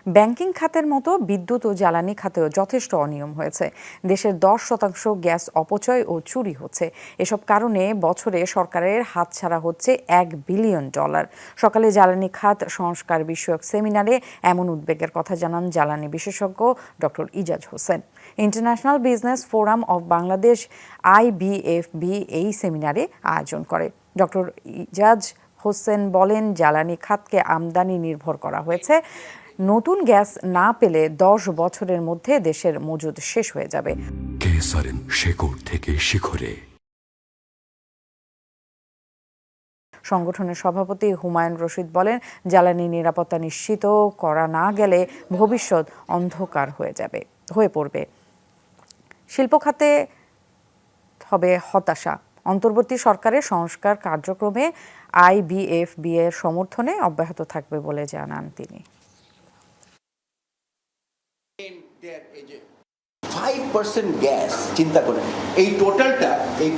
Banking খাতের মতো বিদ্যুৎ ও জ্বালানি খাতেও যথেষ্ট অনিয়ম হয়েছে। দেশের 10% গ্যাস অপচয় ও চুরি হচ্ছে। এসব কারণে বছরে সরকারের হাতছাড়া হচ্ছে $1 বিলিয়ন। সকালে জ্বালানি খাত সংস্কার বিষয়ক সেমিনারে এমন উদ্বেগের কথা জানান জ্বালানি বিশেষজ্ঞ doctor Ijaz Hossain. International business forum of Bangladesh IBFB এই সেমিনারে আয়োজন করে। ডক্টর ইজাজ হোসেন বলেন, জ্বালানি খাতকে আমদানি নির্ভর করা হয়েছে। নতুন গ্যাস না পেলে 10 বছরের মধ্যে দেশের মজুদ শেষ হয়ে যাবে। শেকড় থেকে শিখরে। সংগঠনের সভাপতি হুমায়ুন রশিদ বলেন, জ্বালানি নিরাপত্তা নিশ্চিত করা না গেলে ভবিষ্যৎ অন্ধকার হয়ে পড়বে। শিল্প খাতে হবে হতাশা। অন্তর্বর্তী সরকারের সংস্কার কার্যক্রমে IBFB এর সমর্থনে অব্যাহত থাকবে বলে জানান তিনি। 5% গ্যাস চিন্তা করেন, এই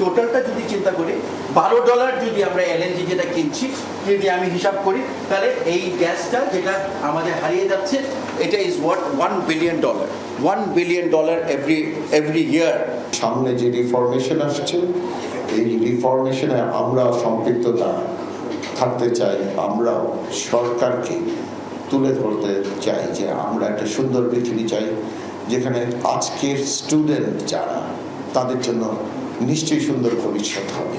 টোটালটা যদি চিন্তা করি, $12 যদি আমরা এলএনজি যেটা কিনছি, যদি আমি হিসাব করি, তাহলে এই গ্যাসটা যেটা আমাদের হারিয়ে যাচ্ছে, এটা is worth $1 billion. $1 billion every year. সামনে যে রিফরমেশন আসছে, এই রিফরমেশনে আমরা সম্পৃক্ততা থাকতে চাই। আমরা সরকারকে তুলে ধরতে চাই যে আমরা একটা সুন্দর পৃথিবী চাই, যেখানে আজকের স্টুডেন্ট যারা, তাদের জন্য নিশ্চয়ই সুন্দর ভবিষ্যৎ হবে।